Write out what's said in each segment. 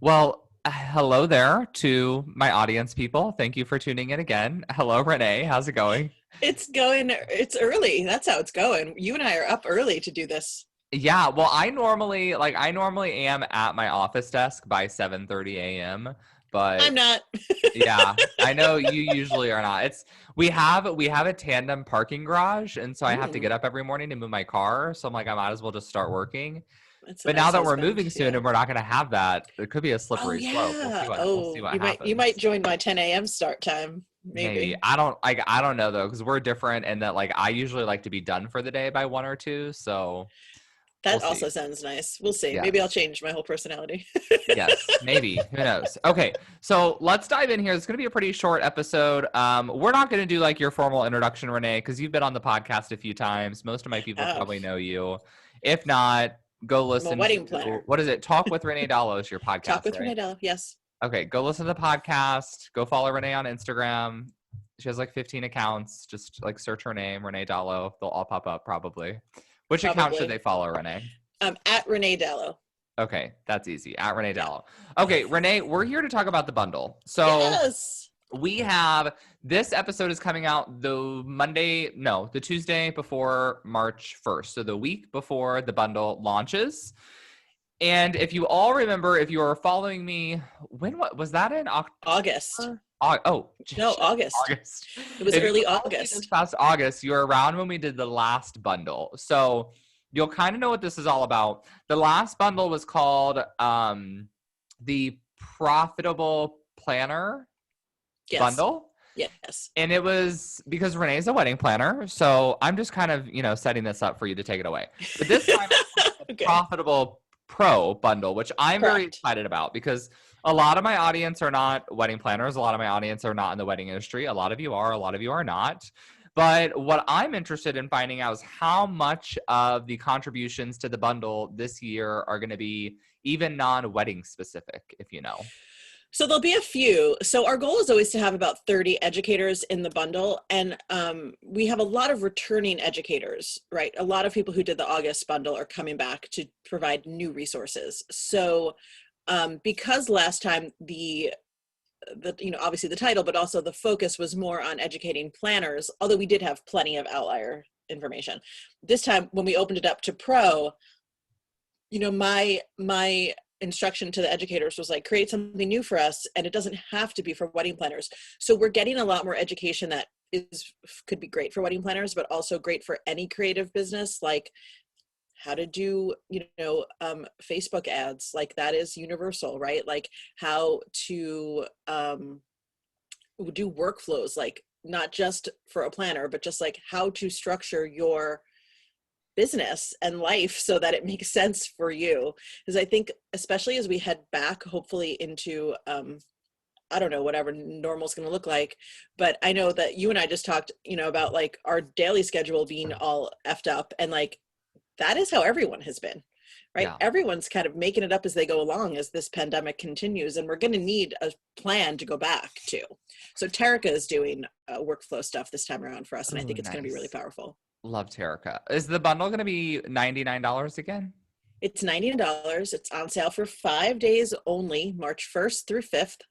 Well, hello there to my audience people. Thank you for tuning in again. Hello, Renee. How's it going? It's early. That's how it's going. You and I are up early to do this. Yeah, well, I normally am at my office desk by 7:30 a.m., I'm but not. yeah, I know you usually are not. We have a tandem parking garage, and so I have to Mm, get up every morning to move my car. So I'm like, I might as well just start working. that's a But now nice that we're husband. moving soon Yeah. and we're not going to have that, it could be a Oh slippery slope. We'll see yeah. what we'll see Oh, what you might happens. join my 10 a.m. start time. Maybe. Maybe. I don't know though, because we're different and that like I usually like to be done for the day by 1 or 2. So we'll That see. also sounds nice. We'll see. Maybe I'll Yes. change my whole personality. Yes, maybe. Who knows? Okay, so let's dive in here. It's going to be a pretty short episode. We're not going to do like your formal introduction, Renee, because you've been on the podcast a few times. Most of my people Have. probably know you. If not, go I'm a listen wedding to planner. what is it? Talk with Renee Dalo is your Talk podcast, with right? Renee Dalo. Yes. Okay, go listen to the podcast. Go follow Renee on Instagram. She has like 15 accounts. Just like search her name, Renee Dalo. They'll all pop up probably. Which account should they Probably. follow, Renee? At Renee Dalo. Okay, that's easy. At Renee Yeah. Dalo. Okay, Renee, we're here to talk about the bundle. So Yes. we have this episode is coming out the Tuesday before March 1st. So the week before the bundle launches. And if you all remember, if you are following me, what was that in August. October? Oh, No, shit, August. August. It was If you early follow me this August. past August, you were around when we did the last bundle. So you'll kind of know what this is all about. The last bundle was called the Profitable Planner Yes. bundle. Yes. And it was because Renee's a wedding planner. So I'm just kind of, setting this up for you to take it away. But this time it's called the Okay. Profitable Pro bundle, which I'm very Correct. excited about because a lot of my audience are not wedding planners. A lot of my audience are not in the wedding industry. A lot of you are, a lot of you are not. But what I'm interested in finding out is how much of the contributions to the bundle this year are going to be even non-wedding specific, if you know. So there'll be a few. So our goal is always to have about 30 educators in the bundle. And we have a lot of returning educators, right? A lot of people who did the August bundle are coming back to provide new resources. So because last time obviously the title, but also the focus was more on educating planners, although we did have plenty of outlier information. This time when we opened it up to pro, my instruction to the educators was like, create something new for us, and it doesn't have to be for wedding planners. So we're getting a lot more education that could be great for wedding planners, but also great for any creative business, like how to do Facebook ads, like that is universal, right? Like how to do workflows, like not just for a planner, but just like how to structure your business and life so that it makes sense for you. Because I think, especially as we head back, hopefully into, I don't know, whatever normal's going to look like. But I know that you and I just talked, about like our daily schedule being all effed up. And like, that is how everyone has been, right? Yeah. Everyone's kind of making it up as they go along as this pandemic continues. And we're going to need a plan to go back to. So Terica is doing workflow stuff this time around for us. And I Oh, think it's going to be really nice. powerful. Love Terica. Is the bundle going to be $99 again? It's $90. It's on sale for 5 days only, March 1st through 5th.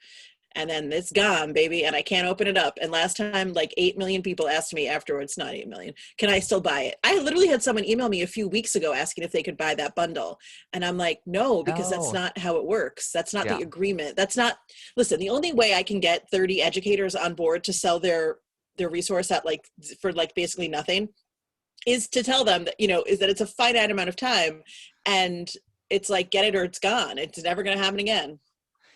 And then it's gone, baby. And I can't open it up. And last time, like 8 million people asked me afterwards, not 8 million, can I still buy it? I literally had someone email me a few weeks ago asking if they could buy that bundle. And I'm like, no, because that's No. not how it works. That's not Yeah. the agreement. Listen, the only way I can get 30 educators on board to sell their resource for basically nothing is to tell them that, is that it's a finite amount of time, and it's like, get it or it's gone. It's never going to happen again.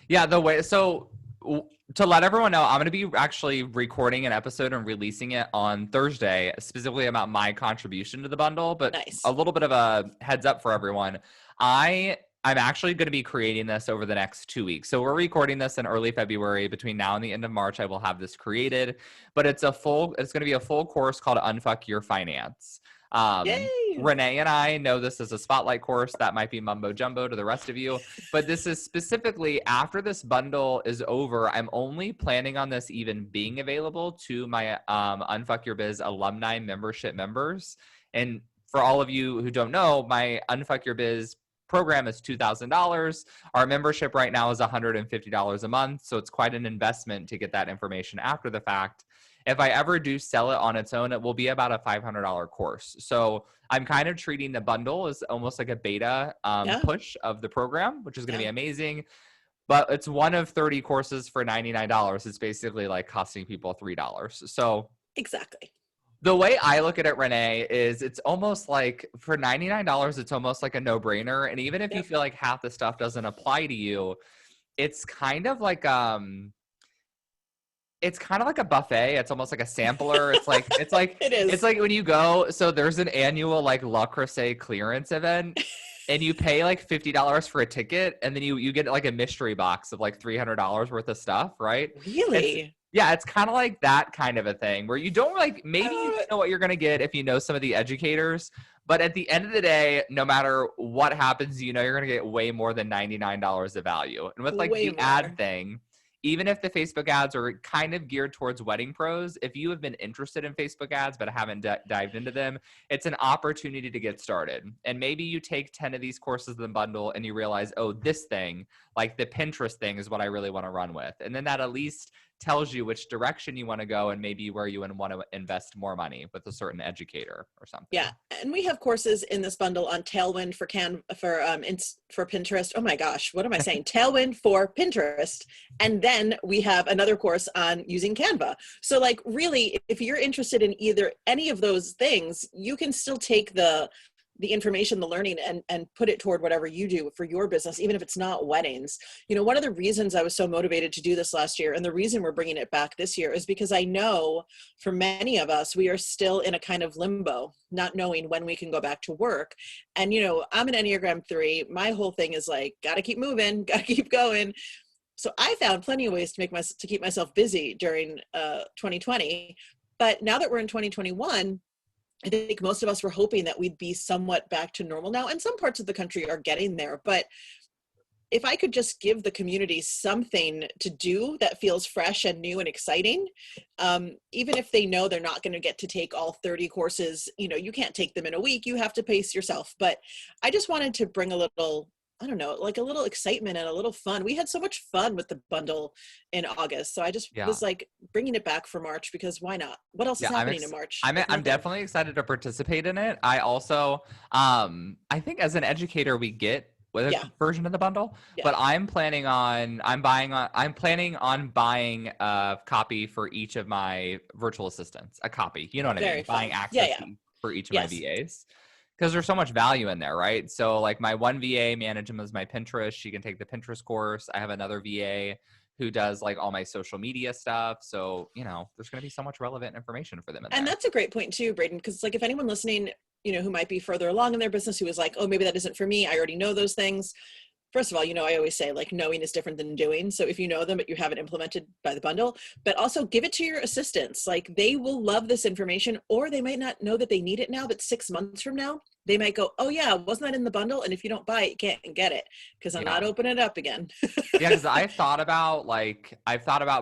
Yeah, to let everyone know, I'm going to be actually recording an episode and releasing it on Thursday, specifically about my contribution to the bundle, but a Nice. little bit of a heads up for everyone. I'm actually going to be creating this over the next 2 weeks. So we're recording this in early February. Between now and the end of March, I will have this created, but it's going to be a full course called Unfuck Your Finance. Yay. Renee and I know this is a spotlight course that might be mumbo jumbo to the rest of you, but this is specifically after this bundle is over. I'm only planning on this even being available to my Unfuck Your Biz alumni membership members. And for all of you who don't know, my Unfuck Your Biz program is $2,000. Our membership right now is $150 a month. So it's quite an investment to get that information after the fact. If I ever do sell it on its own, it will be about a $500 course. So I'm kind of treating the bundle as almost like a beta Yeah. push of the program, which is going to Yeah. be amazing. But it's one of 30 courses for $99. It's basically like costing people $3. So Exactly. the way I look at it, Renee, is it's almost like for $99, it's almost like a no-brainer. And even if you Yep. feel like half the stuff doesn't apply to you, it's kind of like it's kind of like a buffet. It's almost like a sampler. It is. It's like when you go, so there's an annual like Le Creuset clearance event and you pay like $50 for a ticket and then you get like a mystery box of like $300 worth of stuff, right? Really? It's kind of like that kind of a thing where you don't like, maybe you know what you're going to get if you know some of the educators, but at the end of the day, no matter what happens, you know you're going to get way more than $99 of value. And with like Way the more. ad thing, even if the Facebook ads are kind of geared towards wedding pros, if you have been interested in Facebook ads but haven't dived into them, it's an opportunity to get started. And maybe you take 10 of these courses in the bundle and you realize, oh, this thing, like the Pinterest thing is what I really want to run with. And then that at least tells you which direction you want to go and maybe where you want to invest more money with a certain educator or something. Yeah, and we have courses in this bundle on Tailwind for for Pinterest. Oh my gosh, what am I saying? Tailwind for Pinterest, and then we have another course on using Canva. So like really, if you're interested in either any of those things, you can still take the information, the learning, and put it toward whatever you do for your business, even if it's not weddings. You know, one of the reasons I was so motivated to do this last year, and the reason we're bringing it back this year, is because I know for many of us, we are still in a kind of limbo, not knowing when we can go back to work. And, you know, I'm an Enneagram 3. My whole thing is like, got to keep moving, got to keep going. So I found plenty of ways to keep myself busy during 2020. But now that we're in 2021, I think most of us were hoping that we'd be somewhat back to normal now, and some parts of the country are getting there. But if I could just give the community something to do that feels fresh and new and exciting, even if they know they're not going to get to take all 30 courses, you know, you can't take them in a week, you have to pace yourself. But I just wanted to bring a little, I don't know, like a little excitement and a little fun. We had so much fun with the bundle in August. So I just was like bringing it back for March, because why not? What else is happening in March? I'm definitely excited to participate in it. I also, I think as an educator, we get with a version of the bundle, but I'm planning on buying a copy for each of my virtual assistants, a copy, you know what I mean? Fun. Buying access for each of my VAs. Because there's so much value in there, right? So like my one VA manages my Pinterest. She can take the Pinterest course. I have another VA who does like all my social media stuff. So, you know, there's going to be so much relevant information for them in there. And that's a great point too, Braden, because like if anyone listening, you know, who might be further along in their business, who is like, oh, maybe that isn't for me, I already know those things. First of all, you know, I always say like knowing is different than doing. So if you know them, but you haven't implemented by the bundle, but also give it to your assistants. Like they will love this information, or they might not know that they need it now, but 6 months from now, they might go, oh yeah, wasn't that in the bundle? And if you don't buy it, you can't get it, because I'm not opening it up again. Because I've thought about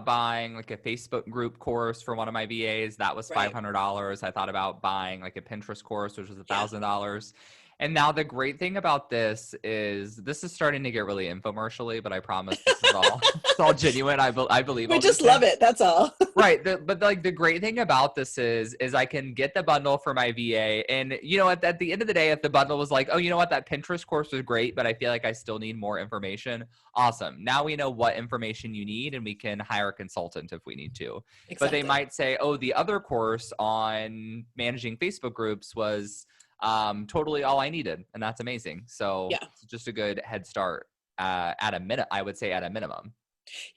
buying like a Facebook group course for one of my VAs. That was $500. I thought about buying like a Pinterest course, which was $1,000. And now the great thing about this is starting to get really infomercially, but I promise this is all it's all genuine. I believe we just love it. That's all. Right. But like the great thing about this is I can get the bundle for my VA. And, you know, at the end of the day, if the bundle was like, oh, you know what, that Pinterest course was great, but I feel like I still need more information. Awesome. Now we know what information you need and we can hire a consultant if we need to. Exactly. But they might say, oh, the other course on managing Facebook groups was totally all I needed. And that's amazing. So it's just a good head start I would say at a minimum.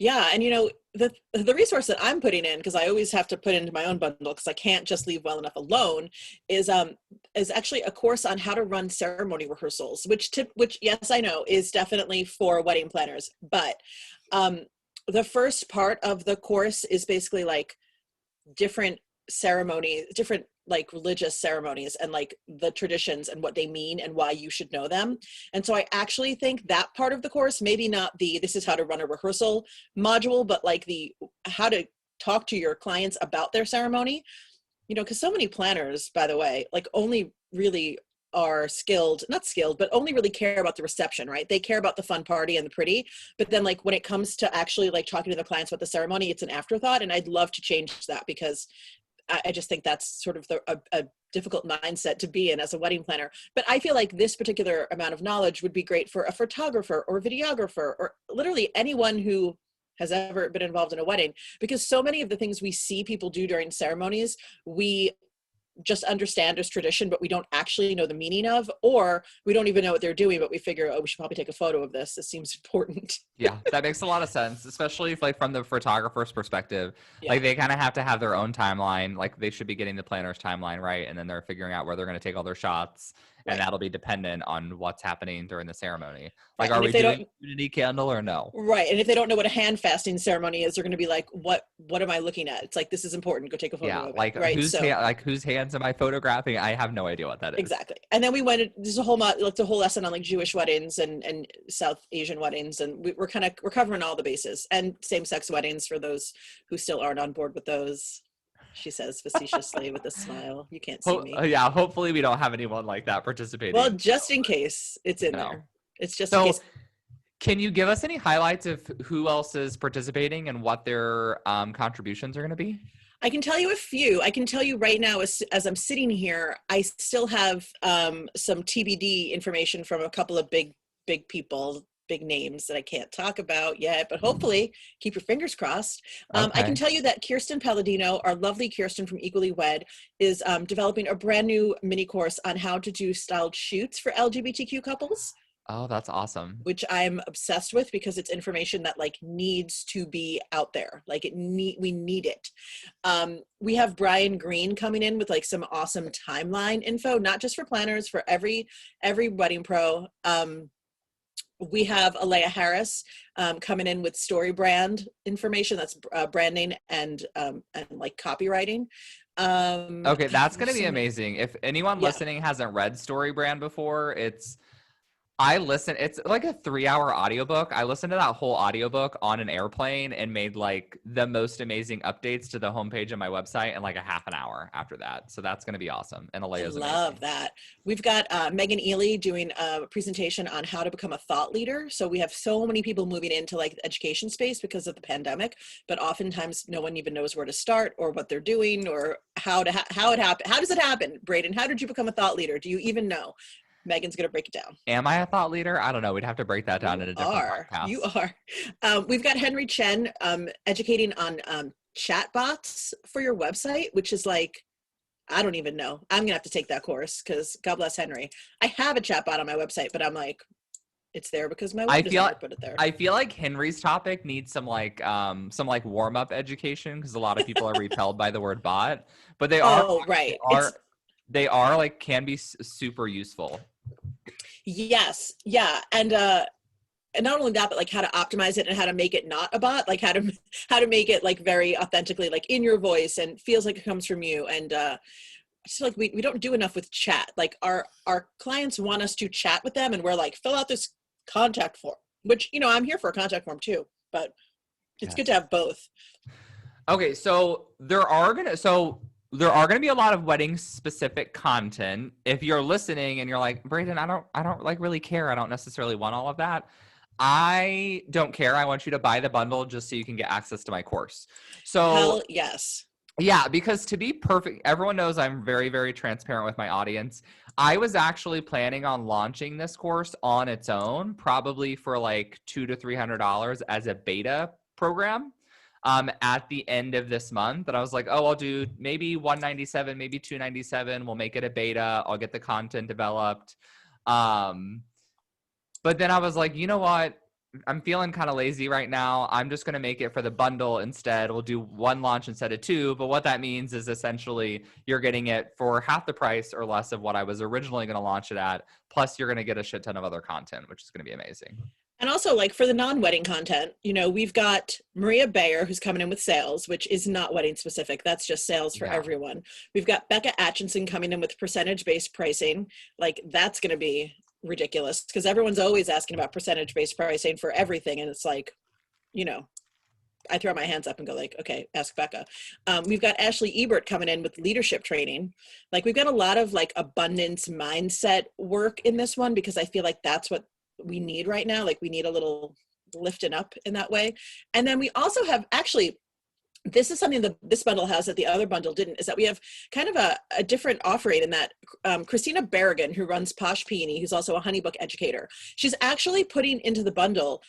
Yeah. And you know, the resource that I'm putting in, because I always have to put into my own bundle because I can't just leave well enough alone, is actually a course on how to run ceremony rehearsals, which yes, I know is definitely for wedding planners. But the first part of the course is basically like different ceremonies, different like religious ceremonies and like the traditions and what they mean and why you should know them. And so I actually think that part of the course, maybe not this is how to run a rehearsal module, but like the how to talk to your clients about their ceremony, you know, because so many planners, by the way, like only really are skilled, not skilled, but only really care about the reception, right? They care about the fun party and the pretty, but then like when it comes to actually like talking to the clients about the ceremony, it's an afterthought. And I'd love to change that, because I just think that's sort of a difficult mindset to be in as a wedding planner. But I feel like this particular amount of knowledge would be great for a photographer or videographer or literally anyone who has ever been involved in a wedding, because so many of the things we see people do during ceremonies, we just understand as tradition, but we don't actually know the meaning of, or we don't even know what they're doing, but we figure, oh, we should probably take a photo of this. This seems important. Yeah, that makes a lot of sense, especially if, like, from the photographer's perspective, Yeah. like they kind of have to have their own timeline. Like they should be getting the planner's timeline, right? And then they're figuring out where they're going to take all their shots, and Right. that'll be dependent on what's happening during the ceremony. Like, Right. are And if we they doing don't, unity candle or no? right. And if they don't know what a hand fasting ceremony is, they're going to be like, what am I looking at? It's like, this is important. Go take a photo Yeah, of it. like Right. So whose hands am I photographing? I have no idea what that is. exactly. And then we went, there's a whole like a whole lesson on like Jewish weddings and South Asian weddings. And we're covering all the bases, and same sex weddings for those who still aren't on board with those. She says facetiously with a smile. You can't see me. Yeah, hopefully we don't have anyone like that participating. Well, just in case it's in No. there. It's just in So, case. can you give us any highlights of who else is participating and what their contributions are going to be? I can tell you a few. I can tell you right now, as I'm sitting here, I still have some TBD information from a couple of big people, big names that I can't talk about yet, but hopefully keep your fingers crossed. I Okay. can tell you that Kirsten Palladino, our lovely Kirsten from Equally Wed, is developing a brand new mini course on how to do styled shoots for LGBTQ couples, Oh, that's awesome. which I'm obsessed with because it's information that like needs to be out there. Like we need it. We have Brian Green coming in with like some awesome timeline info, not just for planners, for every wedding pro. We have Alea Harris coming in with story brand information. That's branding and like copywriting. Okay, that's going to be amazing. If anyone Yeah. listening hasn't read StoryBrand before, it's like a 3-hour audiobook. I listened to that whole audiobook on an airplane and made like the most amazing updates to the homepage of my website in like a half an hour after that. So that's going to be awesome. And Alea's amazing. Love that. We've got Megan Ely doing a presentation on how to become a thought leader. So we have so many people moving into like the education space because of the pandemic, but oftentimes no one even knows where to start or what they're doing or how it happened. How does it happen? Braden, how did you become a thought leader? Do you even know? Megan's going to break it down. Am I a thought leader? I don't know. We'd have to break that down in a different podcast. You are. We've got Henry Chen educating on chatbots for your website, which is like, I don't even know. I'm going to have to take that course because God bless Henry. I have a chatbot on my website, but I'm like, it's there because my web designer put it there. I feel like Henry's topic needs some like warm-up education because a lot of people are repelled by the word bot, but they are. Oh, right. They are like can be super useful. Yes. Yeah. And not only that, but like how to optimize it and how to make it not a bot, like how to make it like very authentically, like in your voice and feels like it comes from you. And I just feel like we don't do enough with chat. Like our clients want us to chat with them and we're like, fill out this contact form, which, you know, I'm here for a contact form too, but it's good to have both. Okay. So there are going to be a lot of wedding specific content. If you're listening and you're like, Braden, I don't like really care. I don't necessarily want all of that. I don't care. I want you to buy the bundle just so you can get access to my course. So hell yes. Yeah, because to be perfect, everyone knows I'm very, very transparent with my audience. I was actually planning on launching this course on its own, probably for like $200 to $300 as a beta program. At the end of this month, that I was like, oh, I'll do maybe $197, maybe $297. We'll make it a beta. I'll get the content developed. But then I was like, you know what? I'm feeling kind of lazy right now. I'm just going to make it for the bundle instead. We'll do one launch instead of two. But what that means is essentially you're getting it for half the price or less of what I was originally going to launch it at. Plus you're going to get a shit ton of other content, which is going to be amazing. And also, like, for the non-wedding content, you know, we've got Maria Bayer, who's coming in with sales, which is not wedding specific. That's just sales for everyone. We've got Becca Atchinson coming in with percentage-based pricing. Like, that's going to be ridiculous because everyone's always asking about percentage-based pricing for everything. And it's like, you know, I throw my hands up and go like, okay, ask Becca. We've got Ashley Ebert coming in with leadership training. Like we've got a lot of like abundance mindset work in this one, because I feel like that's what we need right now. Like we need a little lifting up in that way. And then we also have, actually, this is something that this bundle has that the other bundle didn't, is that we have kind of a different offering in that Christina Berrigan, who runs Posh Peony, who's also a HoneyBook educator, she's actually putting into the bundle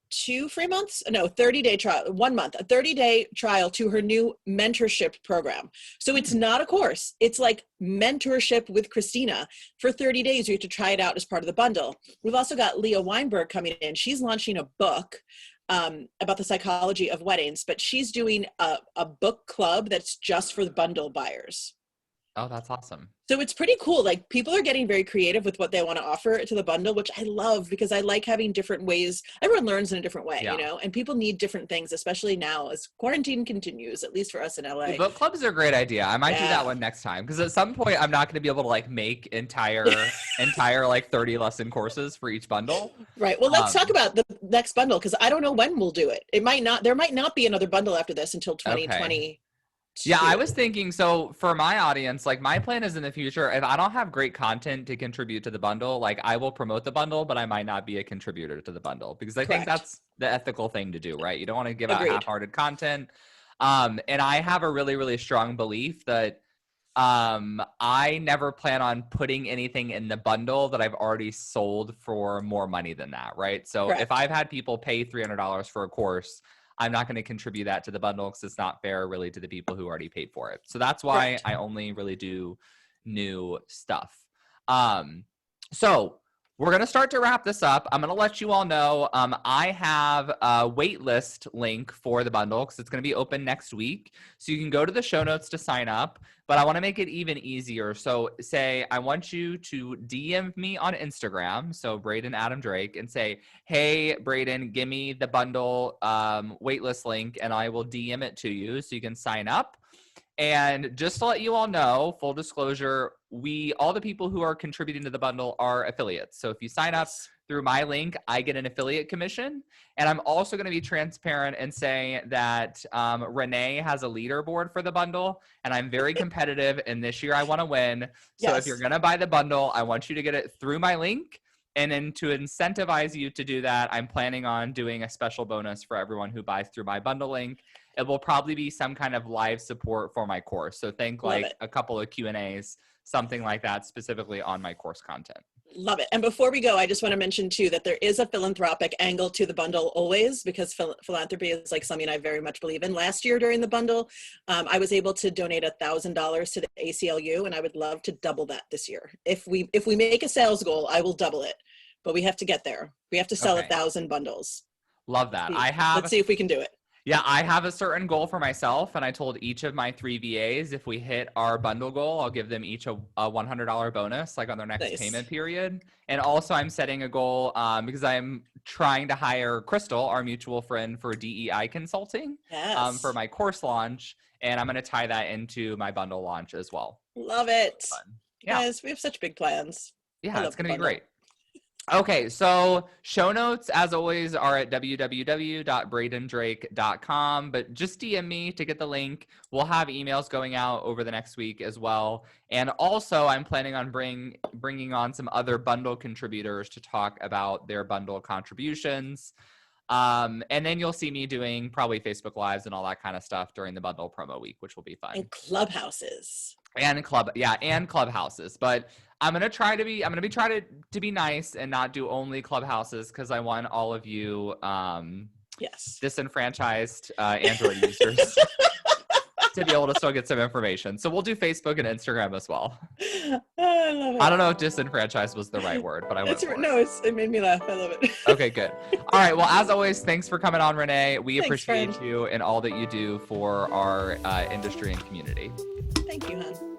2 free months, no, 30-day trial, 1 month, a 30-day trial to her new mentorship program. So it's not a course, it's like mentorship with Christina for 30 days. You have to try it out as part of the bundle. We've also got Leah Weinberg coming in. She's launching a book about the psychology of weddings, but she's doing a book club that's just for the bundle buyers. Oh, that's awesome. So it's pretty cool. Like people are getting very creative with what they want to offer to the bundle, which I love, because I like having different ways. Everyone learns in a different way, you know, and people need different things, especially now as quarantine continues, at least for us in LA. Book clubs are a great idea. I might do that one next time, because at some point I'm not going to be able to like make entire like 30 lesson courses for each bundle. Right. Well, let's talk about the next bundle, because I don't know when we'll do it. There might not be another bundle after this until 2020. Okay. Yeah, I was thinking, so for my audience, like my plan is in the future, if I don't have great content to contribute to the bundle, like I will promote the bundle, but I might not be a contributor to the bundle, because I think that's the ethical thing to do, right? You don't want to give out half-hearted content. And I have a really, really strong belief that I never plan on putting anything in the bundle that I've already sold for more money than that, right? So if I've had people pay $300 for a course, I'm not going to contribute that to the bundle, because it's not fair really to the people who already paid for it. So that's why I only really do new stuff. So we're going to start to wrap this up. I'm going to let you all know I have a wait list link for the bundle, because it's going to be open next week. So you can go to the show notes to sign up, but I want to make it even easier. So say, I want you to DM me on Instagram, so Braden Adam Drake, and say, hey, Braden, give me the bundle waitlist link, and I will DM it to you so you can sign up. And just to let you all know, full disclosure, all the people who are contributing to the bundle are affiliates. So if you sign up through my link, I get an affiliate commission. And I'm also going to be transparent and say that Renee has a leaderboard for the bundle, and I'm very competitive, and this year I want to win. So if you're going to buy the bundle, I want you to get it through my link. And then to incentivize you to do that, I'm planning on doing a special bonus for everyone who buys through my bundle link. It will probably be some kind of live support for my course. So think like a couple of Q&As, something like that, specifically on my course content. Love it. And before we go, I just want to mention too that there is a philanthropic angle to the bundle always, because philanthropy is like something I very much believe in. Last year during the bundle, I was able to donate $1,000 to the ACLU, and I would love to double that this year. If we make a sales goal, I will double it, but we have to get there. We have to sell 1,000 bundles. Love that. Let's see if we can do it. Yeah, I have a certain goal for myself, and I told each of my 3 VAs, if we hit our bundle goal, I'll give them each a $100 bonus, like on their next payment period. And also I'm setting a goal because I'm trying to hire Crystal, our mutual friend, for DEI consulting for my course launch. And I'm going to tie that into my bundle launch as well. Love it. Guys, we have such big plans. Yeah, it's going to be great. Okay, so show notes, as always, are at www.bradendrake.com, but just DM me to get the link. We'll have emails going out over the next week as well. And also, I'm planning on bringing on some other bundle contributors to talk about their bundle contributions. And then you'll see me doing probably Facebook Lives and all that kind of stuff during the bundle promo week, which will be fun. And clubhouses. And clubhouses. But I'm gonna try to be nice and not do only clubhouses, because I want all of you disenfranchised Android users to be able to still get some information. So we'll do Facebook and Instagram as well. I love it. I don't know if disenfranchised was the right word, but I went for it. No, it made me laugh. I love it. Okay, good. All right. Well, as always, thanks for coming on, Renee. We appreciate you and all that you do for our industry and community. Thank you, hon.